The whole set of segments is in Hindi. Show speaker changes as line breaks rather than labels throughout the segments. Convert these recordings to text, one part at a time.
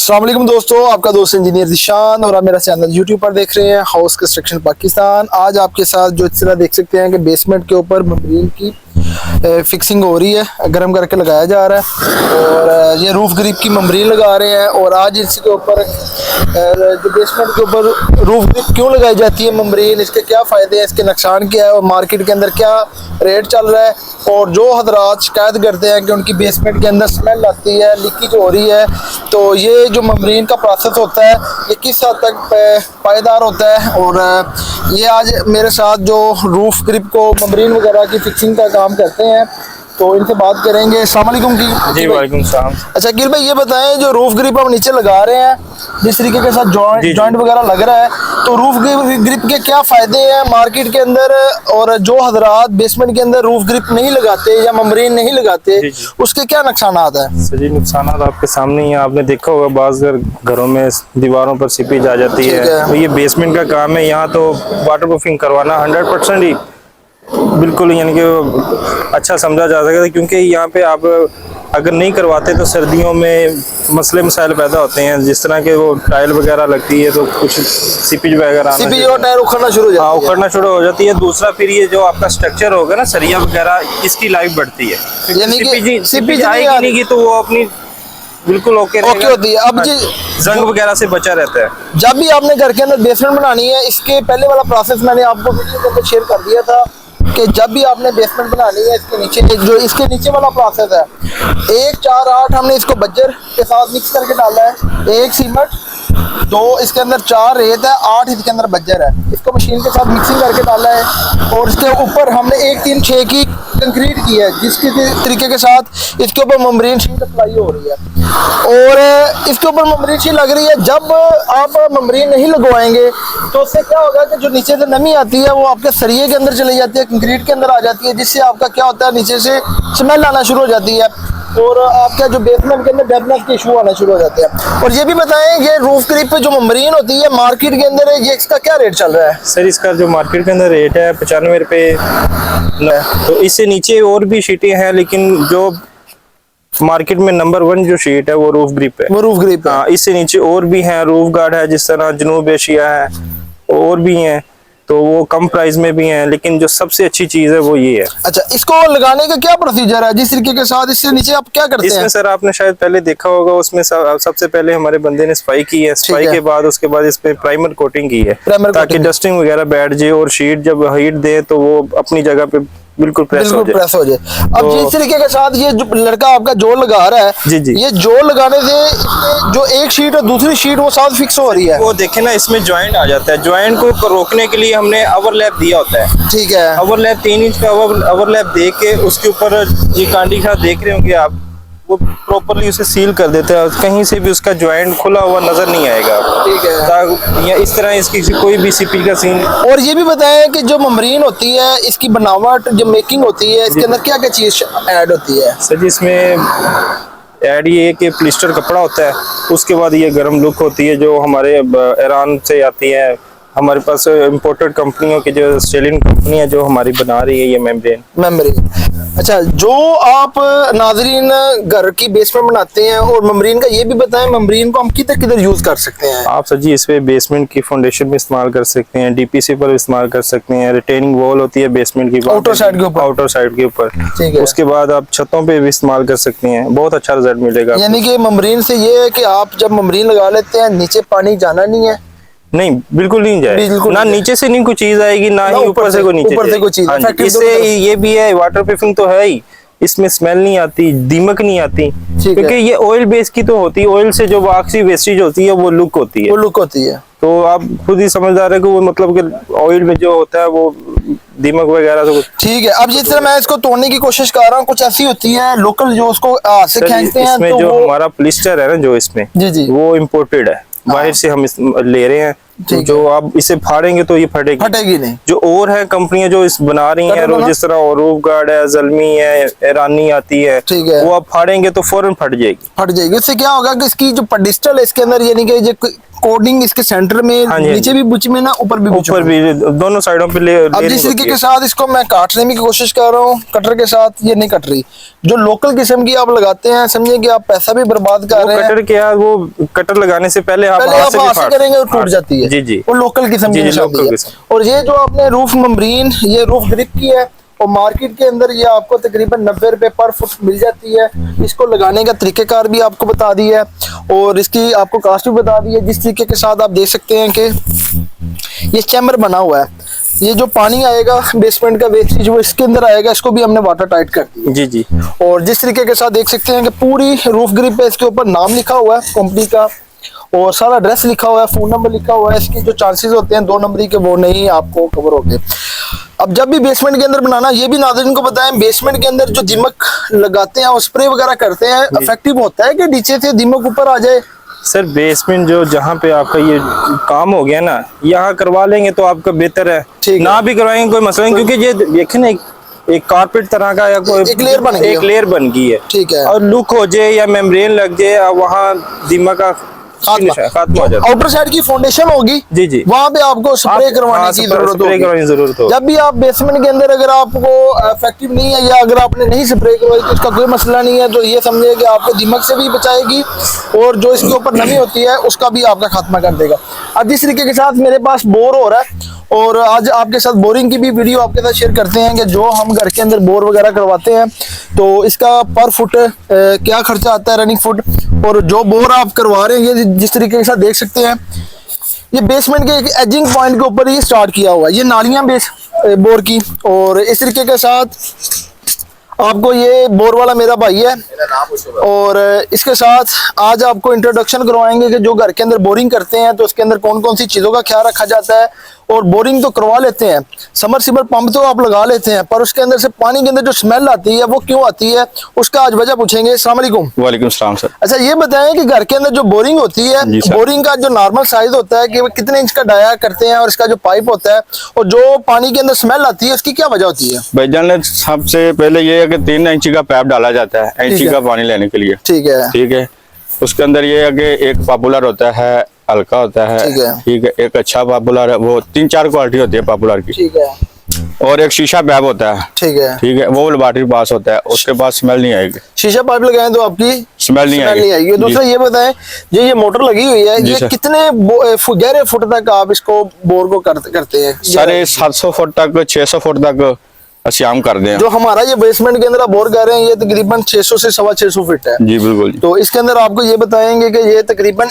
अस्सलाम वालेकुम दोस्तों, आपका दोस्त इंजीनियर ज़िशान और आप मेरा चैनल यूट्यूब पर देख रहे हैं हाउस कंस्ट्रक्शन पाकिस्तान। आज आपके साथ जो इस तरह देख सकते हैं कि बेसमेंट के ऊपर मम्ब्रेन की फिक्सिंग हो रही है, गर्म करके लगाया जा रहा है और ये रूफ ग्रिप की मम्ब्रेन लगा रहे हैं। और आज इसके ऊपर जो बेसमेंट के ऊपर रूफ ग्रिप क्यों लगाई जाती है मम्ब्रेन, इसके क्या फ़ायदे हैं, इसके नुकसान क्या है और मार्केट के अंदर क्या रेट चल रहा है। और जो हजरात शिकायत करते हैं कि उनकी बेसमेंट के अंदर स्मेल आती है, लीकेज हो रही है, तो ये जो मम्ब्रेन का प्रोसेस होता है ये किस हद तक पायदार होता है। और ये आज मेरे साथ जो रूफ ग्रिप को मम्ब्रेन वगैरह की फिक्सिंग का काम करते हैं तो इनसे बात करेंगे। अस्सलाम वालेकुम
जी वालेकुम सलाम।
अच्छा गिल भाई, ये बताएं जो रूफ ग्रिप हम नीचे लगा रहे हैं, जिस तरीके के साथ जॉइंट वगैरह लग रहा है, तो रूफ ग्रिप के क्या फायदे हैं मार्केट के अंदर, और जो हजरात बेसमेंट के अंदर रूफ ग्रिप नहीं लगाते या मम्ब्रेन नहीं लगाते उसके क्या नुकसान है?
जी नुकसान आपके सामने ही, आपने देखा होगा बाज़ घरों में दीवारों पर सीपेज आ जाती है, तो ये बेसमेंट का काम है। यहाँ तो वाटर प्रूफिंग करवाना 100% ही बिल्कुल यानी कि अच्छा समझा जा सकता है, क्योंकि यहाँ पे आप अगर नहीं करवाते तो सर्दियों में मसले मसाइल पैदा होते हैं, जिस तरह के वो टाइल वगैरह लगती है तो कुछ सीपेज वगैरह
टायर उखड़ना
शुरू हो जाती है। दूसरा फिर ये जो आपका स्ट्रक्चर होगा ना, सरिया वगैरह, इसकी लाइफ बढ़ती है, सीपेज आएगी नहीं की तो वो अपनी बिल्कुल ओके
होती है। अब
जंग वगैरह से बचा रहता है।
जब भी आपने घर के अंदर बेसमेंट बनानी है, इसके पहले वाला प्रोसेस मैंने आपको वीडियो के अंदर शेयर कर दिया था कि जब भी आपने बेसमेंट बनानी है, इसके नीचे वाला प्रोसेस है 1 4 8 हमने इसको बज्जर के साथ मिक्स करके डाला है, 1 सीमेंट, 2 इसके अंदर 4 रेत है, 8 इसके अंदर बज्जर है, इसको मशीन के साथ मिक्सिंग करके डाला है। और इसके ऊपर हमने 1 3 6 की कंक्रीट की है, जिसके तरीके के साथ इसके ऊपर मम्ब्रेन शीट अप्लाई हो रही है और इसके ऊपर मम्ब्रेन शीट लग रही है। जब आप मम्ब्रेन नहीं लगवाएंगे तो उससे क्या होगा कि जो नीचे से नमी आती है वो आपके सरिये के अंदर चली जाती है, कंक्रीट के अंदर आ जाती है, जिससे आपका क्या होता है, नीचे से स्मेल आना शुरू हो जाती है और आपका जो बेसमेंट के अंदर डेडनेस के इशू आना शुरू हो जाते हैं। और ये भी बताएं, ये रूफ ग्रिप पे जो मम्ब्रेन होती है मार्केट के अंदर है, ये इसका क्या रेट चल रहा है?
सर इसका जो मार्केट के अंदर रेट है 95 रुपये, तो इससे नीचे और भी शीटें हैं, लेकिन जो मार्केट में नंबर 1 जो शीट है वो रूफ ग्रिप है।
वो रूफ ग्रिप है।
हाँ, इससे नीचे और भी हैं, रूफ गार्ड है, जिस तरह जनूब एशिया है, और भी हैं, तो वो कम प्राइस में भी हैं, लेकिन जो सबसे अच्छी चीज है वो ये है।
अच्छा, इसको लगाने का क्या प्रोसीजर है, जिस तरीके के साथ इससे नीचे आप क्या करते हैं?
इसमें सर आपने शायद पहले देखा होगा, उसमें सबसे पहले हमारे बंदे ने सफाई की है, सफाई के बाद उसके बाद इस पे प्राइमर कोटिंग की है, ताकि डस्टिंग वगैरह बैठ जाए और शीट जब हीट दे तो वो अपनी जगह पे बिल्कुल प्रेस हो जाए।
अब जिस तरीके के साथ ये जो लड़का आपका जोड़ लगा रहा है,
जी
ये जोड़ लगाने से जो एक शीट और दूसरी शीट वो साथ फिक्स हो रही है,
वो देखे ना, इसमें ज्वाइंट आ जाता है। ज्वाइंट को रोकने के लिए हमने ओवरलैप दिया होता है।
ठीक है,
ओवरलैप 3 इंच का ओवरलैप दे के उसके ऊपर ये कांडी का देख रहे होंगे आप, वो प्रॉपर्ली उसे सील कर देता है, कहीं से भी उसका ज्वाइंट खुला हुआ नजर नहीं आएगा।
ठीक है,
या इस तरह इसकी कोई भी सीपी का सीन।
और ये भी बताएं कि जो मम्ब्रेन होती है, इसकी बनावट जो मेकिंग होती है, इसके अंदर क्या क्या चीज ऐड होती है?
सर जी इसमें ऐड ये कि प्लिस्टर कपड़ा होता है, उसके बाद ये गर्म लुक होती है जो हमारे ईरान से आती है। हमारे पास इम्पोर्टेड कंपनियों की जो ऑस्ट्रेलियन कंपनी है जो हमारी बना रही है ये मेम्ब्रेन।
अच्छा, जो आप नाजरीन घर की बेसमेंट बनाते हैं और मम्ब्रेन का ये भी बताएं, मम्ब्रेन को हम किधर किधर यूज कर सकते हैं?
आप सर जी इस पे बेसमेंट की फाउंडेशन में इस्तेमाल कर सकते हैं, डीपीसी पर इस्तेमाल कर सकते हैं, रिटेनिंग वॉल होती है बेसमेंट की
आउटर साइड के ऊपर,
उसके बाद आप छतों पे भी इस्तेमाल कर सकते हैं, बहुत अच्छा रिजल्ट मिलेगा।
यानी कि मम्ब्रेन से ये है कि आप जब मम्ब्रेन लगा लेते हैं नीचे पानी जाना नहीं है?
नहीं, बिल्कुल नहीं जाए, ना नीचे से नहीं कोई चीज आएगी, ना ही ऊपर से कोई नीचे। इससे ये भी है, वाटर प्रूफिंग तो है ही, इसमें स्मेल नहीं आती, दीमक नहीं आती, क्योंकि ये ऑयल बेस की तो होती है। ऑयल से जो वाक्सी वेस्टेज होती है वो लुक होती है, तो आप खुद ही समझदार है कि वो मतलब कि ऑयल में जो होता है वो दीमक वगैरह तो
ठीक है। अब जिस तरह मैं इसको तोड़ने की कोशिश कर रहा हूँ, कुछ ऐसी होती है लोकल जो उसको से खींचते हैं,
इसमें जो हमारा प्लिस्टर है ना जो इसमें वो इम्पोर्टेड है, बाहर से हम ले रहे हैं। जो आप इसे फाड़ेंगे तो ये फटेगी नहीं। जो और है कंपनियां जो इस बना रही हैं, जिस तरह रूफ गार्ड है, ज़ल्मी है, ईरानी आती है, वो आप फाड़ेंगे तो फौरन फट जाएगी।
इससे क्या होगा कि इसकी जो पेडिस्टल है इसके अंदर, यानी कि जो कोडिंग इसके सेंटर में,
हाँ जी,
नीचे भी बुच में ना, ऊपर भी बुच
ऊपर
में।
भी दोनों साइडों पे
अब जिस तरीके के साथ इसको मैं काटने की कोशिश कर रहा हूँ कटर के साथ, ये नहीं कट रही। जो लोकल किस्म की आप लगाते हैं, समझिए कि आप पैसा भी बर्बाद कर रहे हैं।
कटर क्या, वो कटर लगाने से पहले आप
पहले आप हाथ से करेंगे और टूट जाती है।
जी जी,
वो लोकल किस्म की निशानी है। और ये जो आपने रूफ मम्ब्रीन, ये रूफ ग्रिप की है, और मार्केट के अंदर ये आपको तकरीबन 90 रुपए पर फुट मिल जाती है। इसको लगाने का तरीकेकार भी आपको बता दिया है और इसकी आपको कास्ट भी बता दी है। जिस तरीके के साथ आप देख सकते हैं कि ये चैम्बर बना हुआ है, ये जो पानी आएगा बेसमेंट का वेस्टेज वो इसके अंदर आएगा, इसको भी हमने वाटर टाइट कर दिया।
जी जी।
और जिस तरीके के साथ देख सकते हैं कि पूरी रूफ ग्रिप है, इसके ऊपर नाम लिखा हुआ है कंपनी का और सारा एड्रेस लिखा हुआ है, फोन नंबर लिखा हुआ है। इसके जो चांसेस होते हैं 2 नंबरी के, वो नहीं आपको कवर होंगे। अब जब भी बेसमेंट के अंदर बनाना, ये भी नाज़रीन को बताएं, बेसमेंट के अंदर जो दीमक लगाते हैं और स्प्रे वगैरह करते हैं, इफेक्टिव होता है कि नीचे से दीमक ऊपर आ जाए?
सर बेसमेंट जो जहाँ पे आपका ये काम हो गया ना, यहाँ करवा लेंगे तो आपका बेहतर है। ना भी करवाएंगे कोई मसला नहीं, क्योंकि ये देखें ना एक कारपेट तरह का या कोई
एक लेयर बन गई
है।
ठीक है।
और लुक हो जाए या मेम्ब्रेन लग जाए, वहाँ दीमक का खात्मा हो जाता है।
आउटर साइड की फाउंडेशन होगी
जी जी,
वहाँ पे आपको स्प्रे करवाने की जरूरत होगी। जब भी आप बेसमेंट के अंदर अगर आपको इफेक्टिव नहीं है या अगर आपने नहीं स्प्रे करवाई तो इसका कोई मसला नहीं है, तो ये समझिए कि आपको दीमक से भी बचाएगी और जो इसके ऊपर नमी होती है उसका भी आपका खात्मा कर देगा। अब जिस तरीके के साथ मेरे पास बोर हो रहा है और आज आपके साथ बोरिंग की भी वीडियो आपके साथ शेयर करते हैं कि जो हम घर के अंदर बोर वगैरह करवाते हैं तो इसका पर फुट क्या खर्चा आता है रनिंग फुट, और जो बोर आप करवा रहे हैं ये जिस तरीके के साथ देख सकते हैं, ये बेसमेंट के एक एजिंग पॉइंट के ऊपर ये स्टार्ट किया हुआ है, ये नालियां बेस बोर की। और इस तरीके के साथ आपको ये बोर वाला मेरा भाई है और इसके साथ आज आपको इंट्रोडक्शन करवाएंगे कि जो घर के अंदर बोरिंग करते हैं तो उसके अंदर कौन कौन सी चीज़ों का ख्याल रखा जाता है। और बोरिंग तो करवा लेते हैं, समरसीबल पंप तो आप लगा लेते हैं, पर उसके अंदर से पानी के अंदर जो स्मेल आती है वो क्यों आती है, उसका आज वजह पूछेंगे। अस्सलाम वालेकुम।
वालेकुम सलाम सर।
अच्छा ये बताएं कि घर के अंदर जो बोरिंग होती है, बोरिंग का जो नॉर्मल साइज होता है कि कितने इंच का डाया करते हैं और इसका जो पाइप होता है और जो पानी के अंदर स्मेल आती है उसकी क्या वजह होती है?
भाईजान सबसे पहले ये है कि 3 इंची का पाइप डाला जाता है इंची का पानी लेने के लिए। ठीक है। उसके अंदर ये है कि एक पॉपुलर होता है, हल्का होता है, ठीक है, एक अच्छा पॉपुलर है, वो 3-4 क्वालिटी होती है पॉपुलर की, ठीक है, और एक शीशा पाइप होता है, ठीक है, वो लेबोरेटरी पास होता है, उसके पास स्मेल नहीं आएगी।
शीशा पाइप लगाएं तो आपकी स्मेल नहीं आएगी। दूसरा ये बताएं, ये मोटर लगी हुई है, ये कितने गहरे फुट तक आप इसको बोर को करते हैं?
सारे 700 फुट तक 600 फुट तक हम कर दें।
जो हमारा ये बेसमेंट के अंदर आप बोर कर रहे हैं ये तकरीबन 600 से 650 फीट है।
जी बिल्कुल।
तो इसके अंदर आपको ये बताएंगे कि ये तकरीबन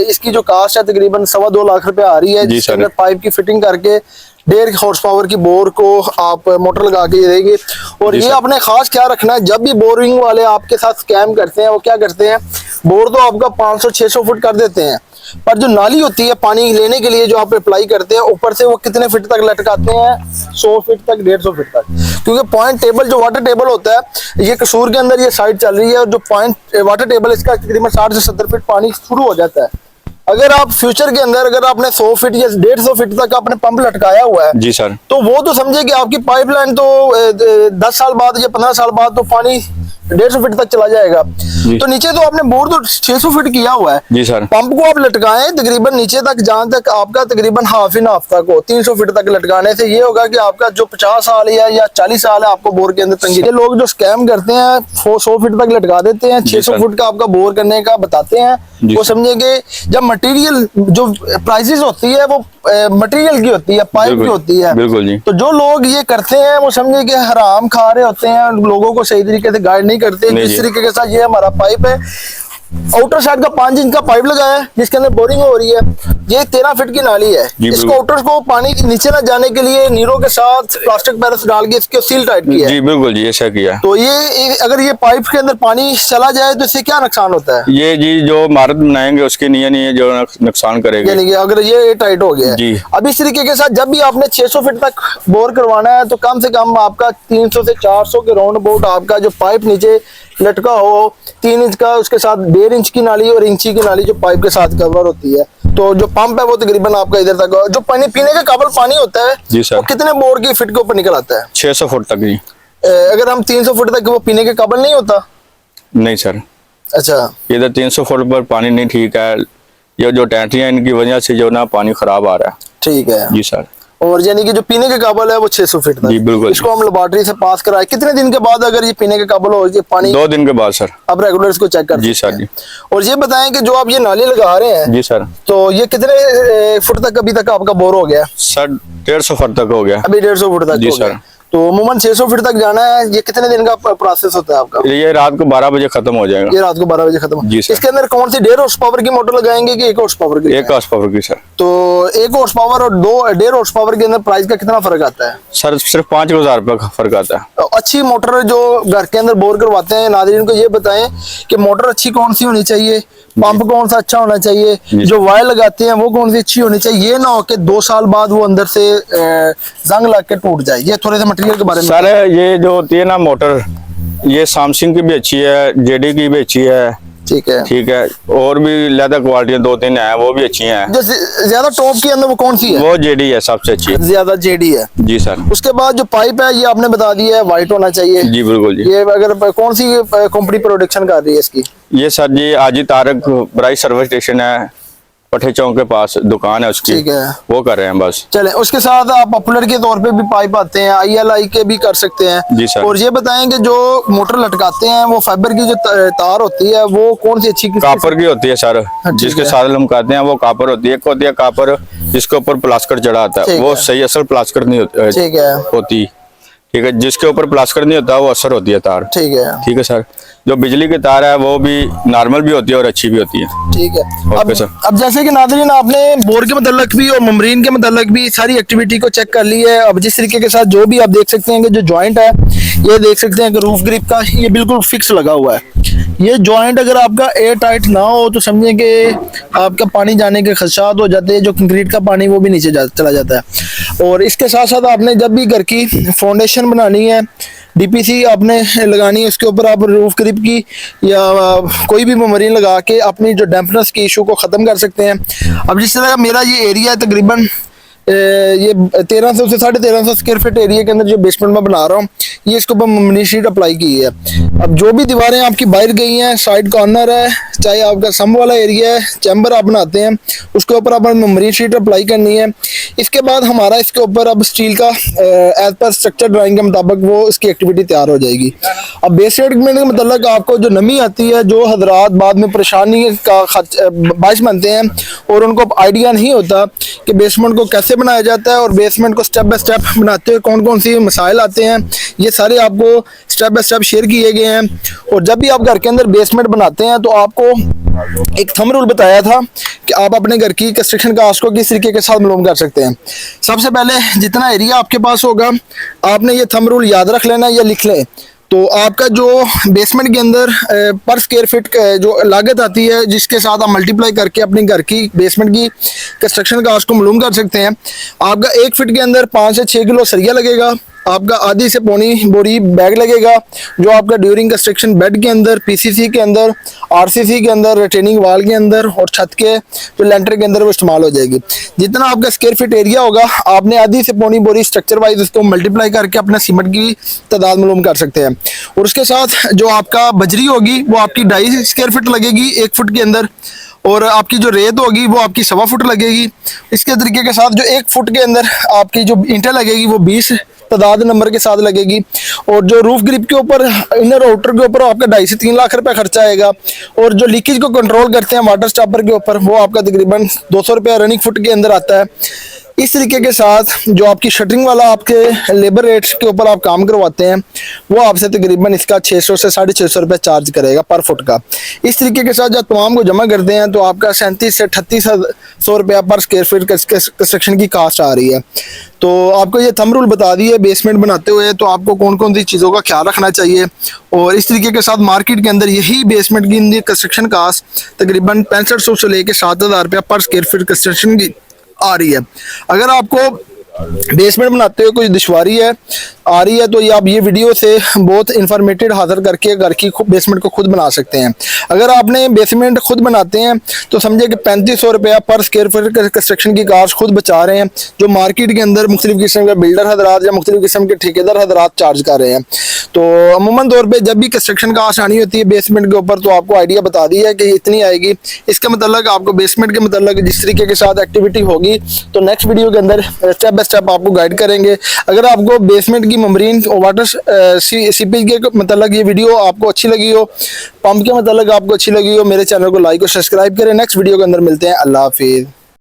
इसकी जो कास्ट है तकरीबन 2.25 लाख रुपए आ रही है, जिसके अंदर पाइप की फिटिंग करके 1.5 हॉर्स पावर की बोर को आप मोटर लगा के देंगे। और ये आपने खास क्या रखना है, जब भी बोरिंग वाले आपके साथ स्कैम करते हैं वो क्या करते हैं, बोर तो आपका 500-600 फुट कर देते हैं, पर जो नाली होती है पानी लेने के लिए जो आप अप्लाई करते हैं ऊपर से वो कितने फीट तक लटकाते हैं? 100 फीट तक, 150 फीट तक। क्योंकि पॉइंट टेबल जो वाटर टेबल होता है, ये कसूर के अंदर ये साइड चल रही है और जो पॉइंट वाटर टेबल इसका तकरीबन 60 से 70 फीट पानी शुरू हो जाता है। अगर आप फ्यूचर के अंदर अगर आपने 100 फीट या 150 फीट तक आपने पंप लटकाया हुआ है
जी सर,
तो वो तो समझे कि आपकी पाइपलाइन तो 10 साल बाद या 15 साल बाद तो पानी 150 फीट तक चला जाएगा। तो नीचे तो आपने बोर तो 600 फीट किया हुआ है
जी सर,
पंप को आप लटकाएं तकरीबन नीचे तक, जहां तक आपका तकरीबन हाफ इन हाफ तक हो। 300 फीट तक लटकाने से ये होगा कि आपका जो 50 साल या 40 साल है आपको बोर के अंदर तंगी। ये लोग जो स्कैम करते हैं 100 फीट तक लटका देते हैं, 600 फीट का आपका बोर करने का बताते हैं। वो समझेंगे जब मटेरियल जो प्राइसेस होती है वो मटेरियल की होती है, पाइप की होती है।
बिल्कुल जी।
तो जो लोग ये करते हैं वो समझे कि हराम खा रहे होते हैं, लोगों को सही तरीके से गाइड नहीं करते। जिस तरीके के साथ ये हमारा पाइप है, आउटर साइड का 5 इंच का पाइप लगाया है जिसके अंदर बोरिंग हो रही है, ये 13 फीट की नाली है। इसको आउटर को पानी नीचे ना जाने के लिए नीरो के साथ प्लास्टिक पैरस डाल के इसको सील टाइट किया है।
जी बिल्कुल जी, ऐसा किया।
तो ये अगर ये पाइप के अंदर पानी चला जाए तो इससे क्या नुकसान होता है?
ये जी जो इमारत बनाएंगे उसके नहीं जो नुकसान करेगा,
यानी कि अगर ये टाइट हो गया
जी।
अब इस तरीके के साथ जब भी आपने 600 फीट तक बोर करवाना है तो कम से कम आपका 300 से 400 के राउंड अबाउट आपका जो पाइप नीचे लटका हो 3 इंच का, उसके साथ 1.5 इंच की नाली और इंची की नाली जो पाइप के साथ कवर होती है। तो जो पंप है वो तकरीबन आपका इधर तक, जो पानी पीने का काबल पानी होता है
जी सर,
वो कितने बोर की फीट के ऊपर निकल आता है?
600 फुट तक जी।
अगर हम 300 फुट तक वो पीने के काबल नहीं होता?
नहीं सर।
अच्छा,
इधर 300 फुट पर पानी नहीं ठीक है, ये जो टैंटियां इनकी वजह से जो ना पानी खराब आ रहा है।
ठीक है
जी सर।
और यानी कि जो पीने के काबिल है वो 600 फीट तक।
जी बिल्कुल।
इसको हम लेबोरेटरी से पास कराए, कितने दिन के बाद अगर ये पीने के काबिल हो ये पानी?
2 दिन के बाद सर।
अब रेगुलर इसको चेक कर
जी सर जी।
और ये बताएं कि जो आप ये नाली लगा रहे हैं
जी सर।
तो ये कितने फुट तक अभी तक आपका बोर हो गया?
सर 150 फुट तक हो गया।
अभी 150 फुट तक
जी
हो गया।
सर।
तो अमूमन 600 फीट तक जाना है। ये कितने दिन का प्रोसेस होता है आपका?
ये रात को 12 बजे खत्म हो जाएगा।
ये रात को 12 बजे खत्म?
जी सर।
इसके अंदर कौन सी 1.5 हॉर्स पावर की मोटर लगाएंगे कि 1 हॉर्स पावर की?
1 हॉर्स पावर की सर।
तो 1 हॉर्स पावर और 1.5 हॉर्स पावर के अंदर प्राइस का कितना फर्क आता है?
सर सिर्फ 5,000 रुपये का फर्क आता है।
तो अच्छी मोटर जो घर के अंदर बोर करवाते हैं, नाज़रीन को ये बताएं कि मोटर अच्छी कौन सी होनी चाहिए, पंप कौन सा अच्छा होना चाहिए, जो वायर लगाते हैं वो कौन सी अच्छी होनी चाहिए। ये ना हो कि 2 साल बाद वो अंदर से जंग लग के टूट जाए। ये थोड़े से मटेरियल के बारे में
सर। ये जो होती है ना मोटर, ये सैमसंग की भी अच्छी है, जेडी की भी अच्छी है।
ठीक है।
ठीक है। और भी लेदर क्वालिटी 2-3 है, वो भी अच्छी हैं।
जो ज्यादा टॉप के अंदर वो कौन सी है?
वो जेडी है सबसे अच्छी।
ज्यादा जेडी है।
जी सर।
उसके बाद जो पाइप है ये आपने बता दिया है वाइट होना चाहिए।
जी बिल्कुल जी।
ये अगर कौन सी कंपनी प्रोडक्शन कर रही है इसकी?
ये सर जी आजी तारक ब्राइट सर्विस स्टेशन है, पठे चौक के पास दुकान है उसकी।
ठीक है।
वो कर रहे हैं बस।
चले उसके साथ आप पॉपुलर के तौर पे भी पाइप आते हैं, ILI के भी कर सकते हैं।
जी सर।
और ये बताएं कि जो मोटर लटकाते हैं वो फाइबर की जो तार होती है वो कौन सी अच्छी?
कापर की होती है सर। जिसके साथ लमकाते हैं वो कापर होती है। एक होती है कापर जिसके ऊपर प्लास्टर चढ़ा आता है, वो सही असल प्लास्टर नहीं होती। ठीक है। जिसके ऊपर प्लास्टर नहीं होता वो असर होती है तार।
ठीक है।
ठीक है सर। जो बिजली की तार है वो भी नॉर्मल भी होती है और अच्छी भी होती है।
ठीक है।
Okay sir.
अब जैसे कि नाज़रीन आपने बोर के मतलब भी और ममरीन के मतलब भी सारी एक्टिविटी को चेक कर ली है। अब जिस तरीके के साथ जो भी आप देख सकते हैं कि जो जॉइंट है ये देख सकते हैं कि रूफ ग्रिप का ये बिल्कुल फिक्स लगा हुआ है। ये जॉइंट अगर आपका एयर टाइट ना हो तो समझें कि आपका पानी जाने के खदशात हो जाते हैं। जो कंक्रीट का पानी वो भी नीचे चला जाता है। और इसके साथ साथ आपने जब भी घर की फाउंडेशन बनानी है, DPC आपने लगानी है, उसके ऊपर आप रूफ ग्रिप की या कोई भी ममरीन लगा के अपनी जो डैम्पनेस की इशू को ख़त्म कर सकते हैं। अब जिस तरह मेरा ये एरिया है तकरीबन ये 1300 से 1350 स्क्वायर फीट एरिया के अंदर जो बेसमेंट में बना रहा हूँ, ये इसके ऊपर ममनी शीट अप्लाई की है। अब जो भी दीवारें आपकी बाहर गई हैं, साइड कॉर्नर है, चाहे आपका सम वाला एरिया है, चैम्बर आप बनाते हैं, उसके ऊपर आप ममनी शीट अप्लाई करनी है। इसके बाद हमारा इसके ऊपर अब स्टील का एज पर स्ट्रक्चर ड्राइंग के मुताबिक वो इसकी एक्टिविटी तैयार हो जाएगी। अब बेसमेंट के मतलब आपको जो नमी आती है, जो हजरात बाद में परेशानी का बायस बनते हैं और उनको आइडिया नहीं होता कि बेसमेंट को कैसे बनाया जाता है और बेसमेंट को स्टेप बाय स्टेप बनाते हुए कौन कौन सी मसाइल आते हैं, ये सारे आपको स्टेप बाय स्टेप शेयर किए गए हैं। और जब भी आप घर के अंदर बेसमेंट बनाते हैं तो आपको एक थंब रूल बताया था कि आप अपने घर की कंस्ट्रक्शन कास्ट को किस तरीके के साथ मालूम कर सकते हैं। सबसे पहले जितना एरिया आपके पास होगा आपने ये थंब रूल याद रख लेना या लिख लें। तो आपका जो बेसमेंट के अंदर पर स्क्वायर फीट जो लागत आती है, जिसके साथ आप मल्टीप्लाई करके अपने घर की बेसमेंट की कंस्ट्रक्शन कास्ट को मालूम कर सकते हैं। आपका 1 फीट के अंदर 5 से 6 किलो सरिया लगेगा, आपका आधी से पौनी बोरी बैग लगेगा, जो आपका ड्यूरिंग कंस्ट्रक्शन बेड के अंदर, PCC के अंदर, RCC के अंदर, रिटेनिंग वाल के अंदर और छत के जो लेंटर के अंदर वो इस्तेमाल हो जाएगी। जितना आपका स्क्वायर फीट एरिया होगा आपने आधी से पौनी बोरी स्ट्रक्चर वाइज उसको मल्टीप्लाई करके अपना सीमेंट की तादाद मालूम कर सकते हैं। और उसके साथ जो आपका बजरी होगी वो आपकी 2.5 स्क्वायर फीट लगेगी 1 फुट के अंदर, और आपकी जो रेत होगी वो आपकी 1.25 फुट लगेगी। इसके तरीके के साथ जो 1 फुट के अंदर आपकी जो ईंटें लगेगी वो 20 तादाद नंबर के साथ लगेगी। और जो रूफ ग्रिप के ऊपर, इनर आउटर के ऊपर आपका 2.5 से 3 लाख रुपए खर्चा आएगा। और जो लीकेज को कंट्रोल करते हैं वाटर स्टॉपर के ऊपर, वो आपका तकरीबन 200 रुपया रनिंग फुट के अंदर आता है। इस तरीके के साथ जो आपकी शटरिंग वाला आपके लेबर रेट्स के ऊपर आप काम करवाते हैं वो आपसे तकरीबन इसका 600 से 650 रुपये चार्ज करेगा पर फुट का। इस तरीके के साथ जब तमाम को जमा करते हैं तो आपका 37 से 3800 रुपया पर स्क्वायर फीट कंस्ट्रक्शन की कास्ट आ रही है। तो आपको ये थंब रूल बता दिए बेसमेंट बनाते हुए तो आपको कौन कौन सी चीज़ों का ख्याल रखना चाहिए। और इस तरीके के साथ मार्केट के अंदर यही बेसमेंट की कंस्ट्रक्शन कास्ट तकरीबन 6500 से लेकर 7000 रुपया पर स्क्वायर फीट कंस्ट्रक्शन की आ रही है। अगर आपको बेसमेंट बनाते हुए कोई दुश्वारी है, आ रही है तो ये आप ये वीडियो से बहुत इंफॉर्मेटिव हासिल करके घर की बेसमेंट को खुद बना सकते हैं। अगर आपने बेसमेंट खुद बनाते हैं तो समझे कि 3500 रुपया पर स्क्वायर फीट कंस्ट्रक्शन की कास्ट खुद बचा रहे हैं, जो मार्केट के अंदर मुख्तलिफ किस्म के बिल्डर हजरात या मुख्तलिफ किस्म के ठेकेदार हजरात चार्ज कर रहे हैं। तो अमूमन तौर पे जब भी कंस्ट्रक्शन कास्ट आनी होती है बेसमेंट के ऊपर तो आपको आइडिया बता दी है कि इतनी आएगी। इसके मतलब आपको बेसमेंट के मतलब जिस तरीके के साथ एक्टिविटी होगी तो नेक्स्ट वीडियो के अंदर स्टेप बाय स्टेप आपको गाइड करेंगे। अगर आपको बेसमेंट की ममरीन वाटर सीपेज के मतलब ये वीडियो आपको अच्छी लगी हो, पंप के मतलब आपको अच्छी लगी हो, मेरे चैनल को लाइक और सब्सक्राइब करें। नेक्स्ट वीडियो के अंदर मिलते हैं। अल्लाह हाफिज़।